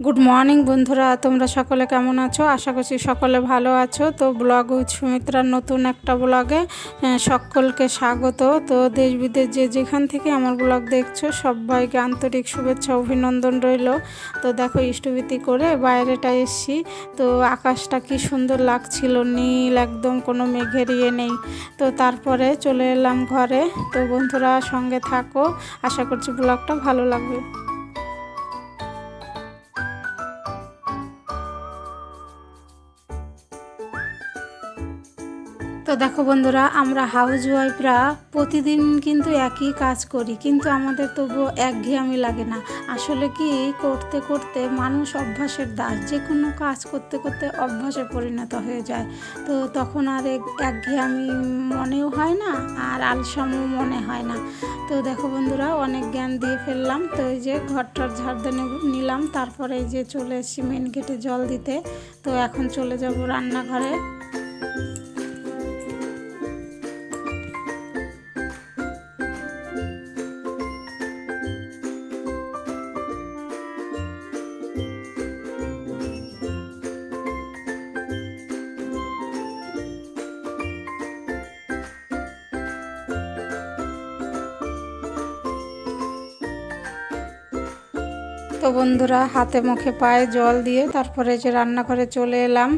Good morning বন্ধুরা, তোমরা সকলে কেমন আছো? আশা করছি সকলে ভালো আছো। তো ব্লগ উইথ সুমিত্রার নতুন একটা ব্লগে সকলকে স্বাগত। তো দেশ বিদেশ যে যেখান থেকে আমার ব্লগ দেখছো সবাইকে আন্তরিক শুভেচ্ছা অভিনন্দন রইল। তো দেখো ইষ্টভীতি করে বাইরেটা এসছি, তো আকাশটা কি সুন্দর লাগছিল, নীল একদম, কোনো মেঘের ইয়ে নেই। তো তারপরে চলে এলাম ঘরে। তো বন্ধুরা সঙ্গে থাকো, আশা করছি ব্লগটা ভালো লাগবে। তো দেখো বন্ধুরা, আমরা হাউস ওয়াইফরা প্রতিদিন কিন্তু একই কাজ করি, কিন্তু আমাদের তবুও একঘেয়েমি লাগে না। আসলে কি, করতে করতে মানুষ অভ্যাসের দাস, যে কোনো কাজ করতে করতে অভ্যাসে পরিণত হয়ে যায়। তো তখন আর একঘেয়েমি মনেও হয় না, আর আলসামও মনে হয় না। তো দেখো বন্ধুরা, অনেক জ্ঞান দিয়ে ফেললাম। তো এই যে ঘরটার ঝাড় দিয়ে নিলাম, তারপরে এই যে চলে এসেছি মেন গেটে জল দিতে। তো এখন চলে যাব রান্নাঘরে। তো বন্ধুরা, হাতে মুখে পায়ে জল দিয়ে তারপরে যে রান্নাঘরে চলে এলাম,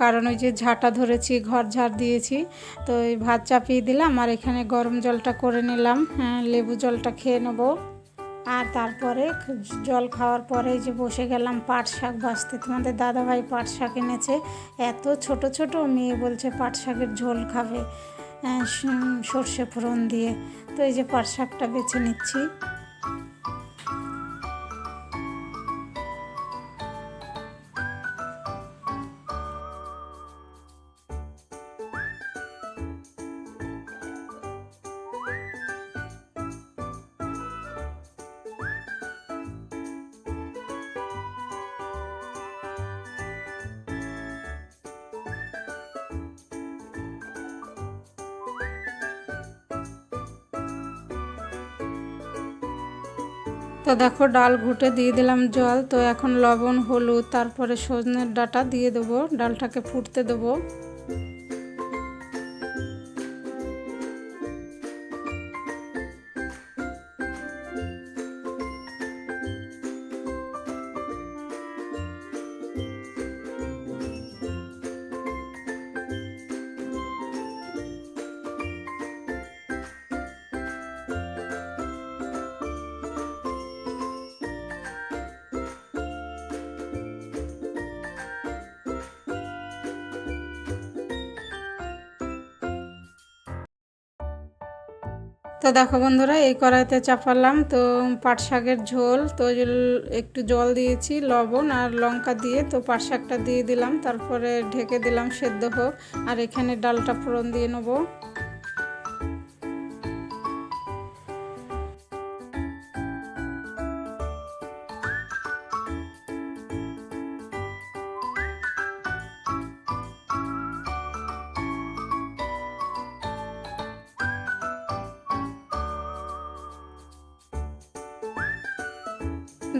কারণ ওই যে ঝাঁটা ধরেছি, ঘর ঝাড় দিয়েছি। তো এই ভাত চাপিয়ে দিলাম, আর এখানে গরম জলটা করে নিলাম। লেবু জলটা খেয়ে নেবো। আর তারপরে জল খাওয়ার পরে যে বসে গেলাম পাট শাক ভাজতে। তোমাদের দাদাভাই পাট শাক এনেছে, এত ছোট ছোট, মেয়ে বলছে পাট শাকের ঝোল খাবে সর্ষে ফোড়ন দিয়ে। তো এই যে পাট শাকটা বেছে নিচ্ছি। তো দেখো ডাল ঘুটে দিয়ে দিলাম জল। তো এখন লবণ, হলুদ, তারপরে সজনের ডাঁটা দিয়ে দেবো, ডালটাকে ফুটতে দেবো। তো দেখো বন্ধুরা, এই কড়াইতে চাপালাম তো পাট শাকের ঝোল। তো একটু জল দিয়েছি, লবণ আর লঙ্কা দিয়ে তো পাট শাকটা দিয়ে দিলাম, তারপরে ঢেকে দিলাম সেদ্ধ হোক। আর এখানে ডালটা ফোড়ন দিয়ে নেবো।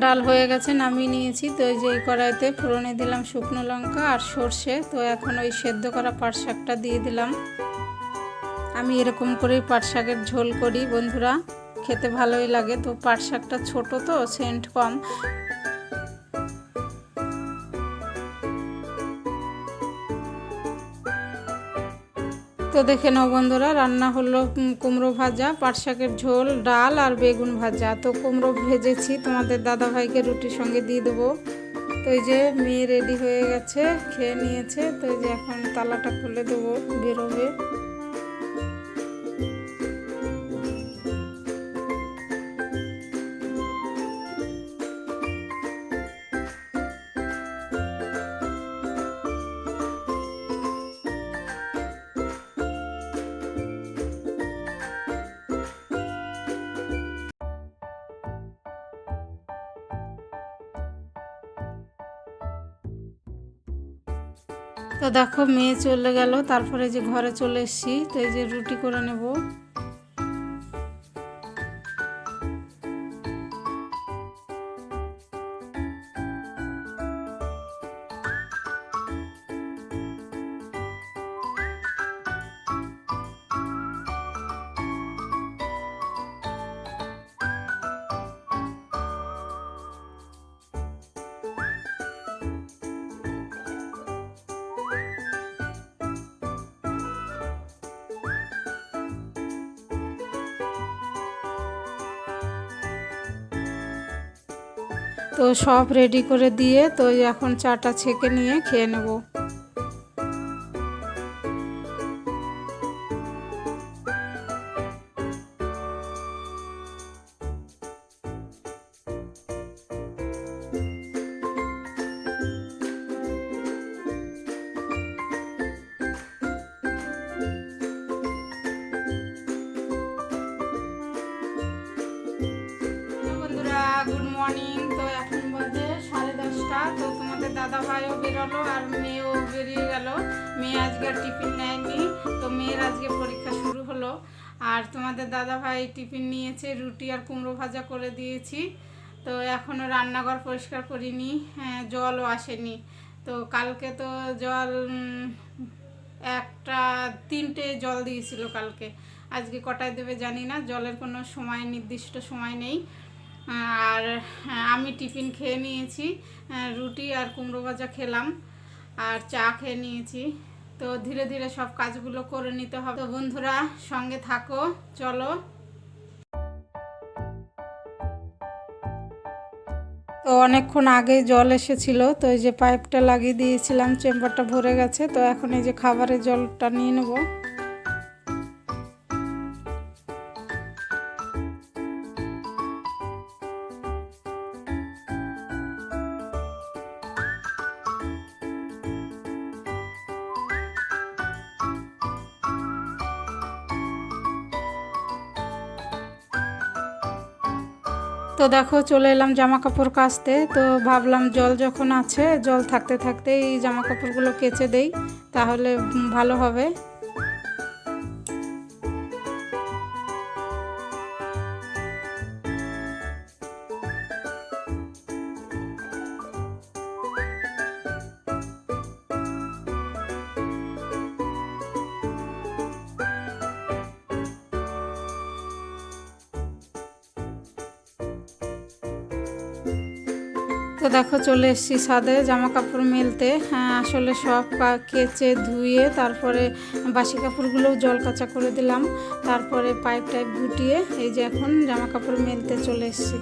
ডাল হয়ে গেছে, নামিয়ে নিয়েছি। তো এই যে এই কড়াইতে ফোড়নে দিলাম শুকনো লঙ্কা আর সর্ষে। তো এখন ওই সেদ্ধ করা পাট শাকটা দিয়ে দিলাম। আমি এরকম করেই পাট শাকের ঝোল করি বন্ধুরা, খেতে ভালোই লাগে। তো পাট শাকটা ছোটো, তো সেন্ট কম। তো দেখে নাও বন্ধুরা, রান্না হলো কুমড়ো ভাজা, পাট শাকের ঝোল, ডাল আর বেগুন ভাজা। তো কুমড়ো ভেজেছি, তোমাদের দাদাভাইকে রুটির সঙ্গে দিয়ে দেবো। তো এই যে মেয়ে রেডি হয়ে গেছে, খেয়ে নিয়েছে। তো এই যে এখন তালাটা খুলে দেবো, বেরোবে। তো দেখো মেয়ে চলে গেল, তারপরে যে ঘরে চলে এসেছি। তো এই যে রুটি করে নেব। তো সব রেডি করে দিয়ে তো এখন চাটা ছেঁকে নিয়ে খেয়ে নেব। Good morning. তো এখন বাজে 10:30। তো তোমাদের দাদা ভাইও বেরোলো আর মেয়েও বেরিয়ে গেল। মেয়ে আজকে আর টিফিন নেয়নি, তো মেয়ের আজকে পরীক্ষা শুরু হলো। আর তোমাদের দাদা ভাই টিফিন নিয়েছে, রুটি আর কুমড়ো ভাজা করে দিয়েছি। তো এখনও রান্নাঘর পরিষ্কার করিনি, জলও আসেনি। তো কালকে তো জল 1টা 3টে জল দিয়েছিল কালকে, আজকে কটায় দেবে জানি না, জলের কোনো সময় নির্দিষ্ট সময় নেই। আর আমি টিফিন খেয়ে নিয়েছি, রুটি আর কুমড়ো ভাজা খেলাম আর চা খেয়ে নিয়েছি। তো ধীরে ধীরে সব কাজগুলো করে নিতে হবে। তো বন্ধুরা সঙ্গে থাকো, চলো। তো অনেকক্ষণ আগে জল এসেছিল, তো এই যে পাইপটা লাগিয়ে দিয়েছিলাম, চেম্বারটা ভরে গেছে। তো এখন এই যে খাবারের জলটা নিয়ে নেব। তো দেখো চলে এলাম জামা কাপড় কাচতে। তো ভাবলাম জল যখন আছে, জল থাকতে থাকতে এই জামা কাপড়গুলো কেচে দেই, তাহলে ভালো হবে। তো দেখো চলে এসেছি ছাদে জামা কাপড় মেলতে। আসলে সব কেচে ধুয়ে তারপরে বাসি কাপড়গুলোও জল কাচা করে দিলাম, তারপরে পাইপ টাইপ গুটিয়ে এই যে এখন জামা কাপড় মেলতে চলে এসেছি।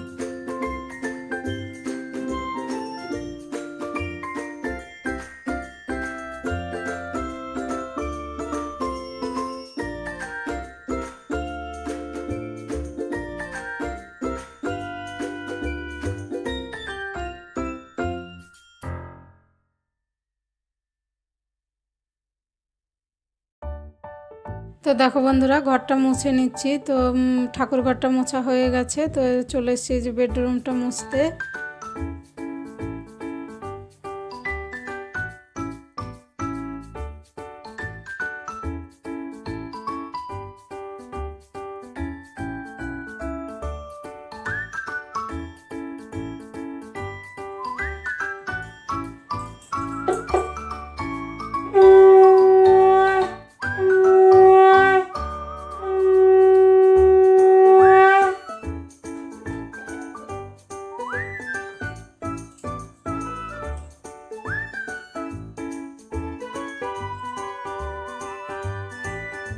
তো দেখো বন্ধুরা ঘরটা মুছে নিচ্ছি। তো ঠাকুর ঘরটা মোছা হয়ে গেছে, তো চলে এসেছি যে বেডরুমটা মুছতে।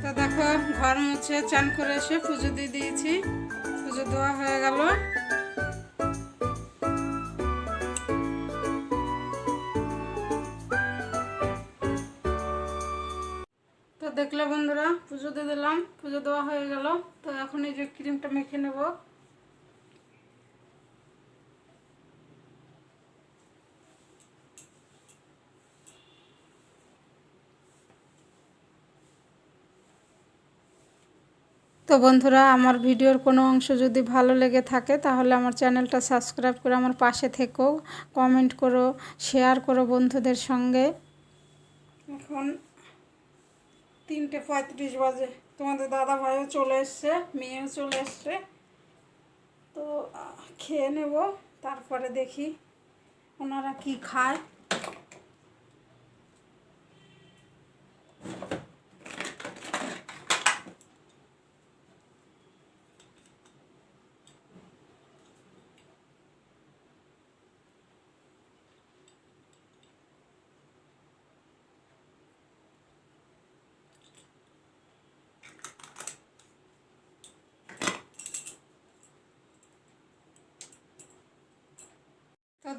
তো দেখো ঘর মুছে চান করে এসে পুজো দিয়ে দিয়েছি, পুজো দেওয়া হয়ে গেল। তো দেখলে বন্ধুরা পুজো দিয়ে দিলাম, পুজো দেওয়া হয়ে গেল। তো এখন এই যে ক্রিমটা মেখে নেব। তো বন্ধুরা আমার ভিডিওর কোনো অংশ যদি ভালো লেগে থাকে তাহলে আমার চ্যানেলটা সাবস্ক্রাইব করে আমার পাশে থেকো, কমেন্ট করো, শেয়ার করো বন্ধুদের সঙ্গে। এখন 3:35 বাজে, তোমাদের দাদা ভাইও চলে এসছে, মেয়েও চলে এসছে। তো খেয়ে নেব, তারপরে দেখি ওনারা কি খায়।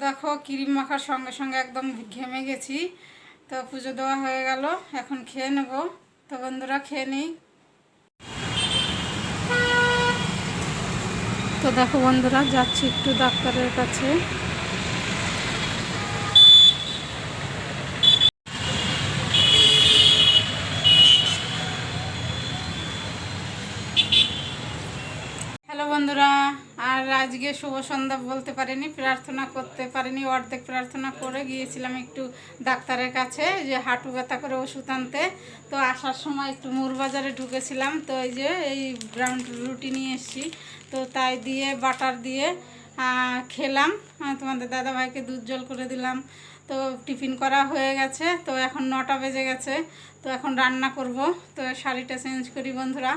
দেখো ক্রিম মাখার সঙ্গে সঙ্গে একদম ঘেমে গেছি। তো পুজো দেওয়া হয়ে গেল, এখন খেয়ে নেব। তো বন্ধুরা খেয়ে নিই। তো দেখো বন্ধুরা, যাচ্ছি একটু ডাক্তারের কাছে। হ্যালো বন্ধুরা, আর আজকে শুভ সন্ধ্যা বলতে পারিনি, প্রার্থনা করতে পারিনি, অর্ধেক প্রার্থনা করে গিয়েছিলাম একটু ডাক্তারের কাছে, যে হাঁটু ব্যথা করে ওষুধ আনতে। তো আসার সময় একটু মুরবাজারে ঢুকেছিলাম, তো এই যে এই ব্রাউন রুটি নিয়ে এসেছি, তো তাই দিয়ে বাটার দিয়ে খেলাম। তোমাদের দাদাভাইকে দুধ জল করে দিলাম। তো টিফিন করা হয়ে গেছে, তো এখন 9টা বেজে গেছে। তো এখন রান্না করব। তো শাড়িটা চেঞ্জ করি বন্ধুরা।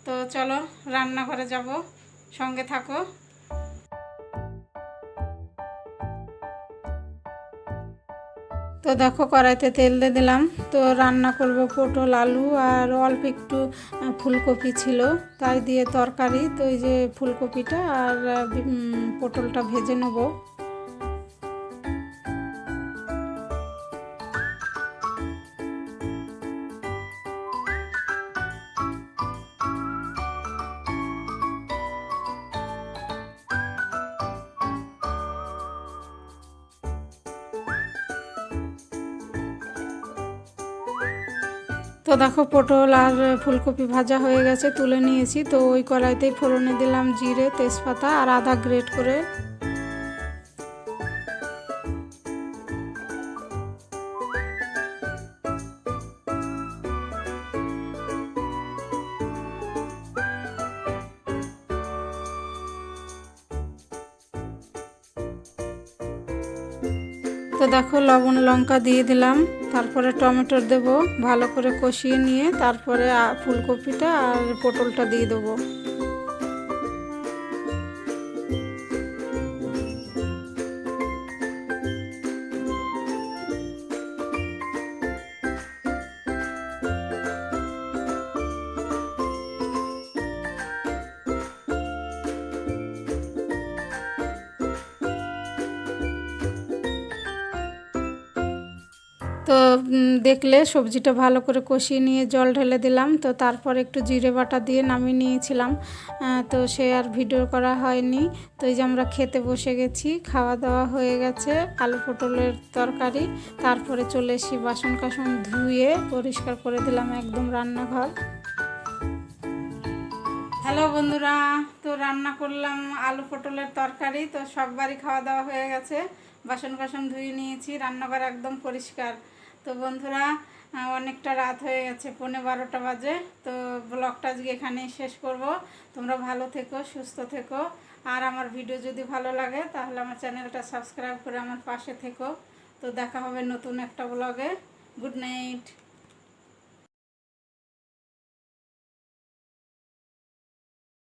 তো চলো রান্নাঘরে যাব, সঙ্গে থাকো। তো দেখো কড়াইতে তেল দিয়ে দিলাম। তো রান্না করব পটল আলু, আর অল্প একটু ফুলকপি ছিল তাই দিয়ে তরকারি। তো এই যে ফুলকপিটা আর পটলটা ভেজে নেব। তো দেখো পটল আর ফুলকপি ভাজা হয়ে গেছে, তুলে নিয়েছি। তো ওই কড়াইতেই ফোড়নে দিলাম জিরে, তেজপাতা আর আদা গ্রেট করে। তো দেখো লবণ লঙ্কা দিয়ে দিলাম, তারপরে টমেটো দেব, ভালো করে কষিয়ে নিয়ে তারপরে ফুলকপিটা আর পটলটা দিয়ে দেবো। তো দেখলে সবজিটা ভালো করে কষিয়ে নিয়ে জল ঢেলে দিলাম। তো তারপর একটু জিরে বাটা দিয়ে নামিয়ে নিয়েছিলাম। তো সে আর ভিডিও করা হয়নি। তো এই যে আমরা খেতে বসে গেছি, খাওয়া দাওয়া হয়ে গেছে, আলু পটলের তরকারি। তারপরে চলে এসি বাসন কাসন ধুয়ে পরিষ্কার করে দিলাম একদম রান্নাঘর। হ্যালো বন্ধুরা, তো রান্না করলাম আলু পটলের তরকারি। তো সববারই খাওয়া দাওয়া হয়ে গেছে, বাসন কাসন ধুয়ে নিয়েছি, রান্নাঘর একদম পরিষ্কার। তো বন্ধুরা, অনেকটা রাত হয়ে গেছে, 11:30 বাজে। তো ব্লগটা আজকে এখানেই শেষ করব। তোমরা ভালো থেকো, সুস্থ থেকো, আর আমার ভিডিও যদি ভালো লাগে তাহলে আমার চ্যানেলটা সাবস্ক্রাইব করে আমার পাশে থেকো। তো দেখা হবে নতুন একটা ব্লগে। Good night.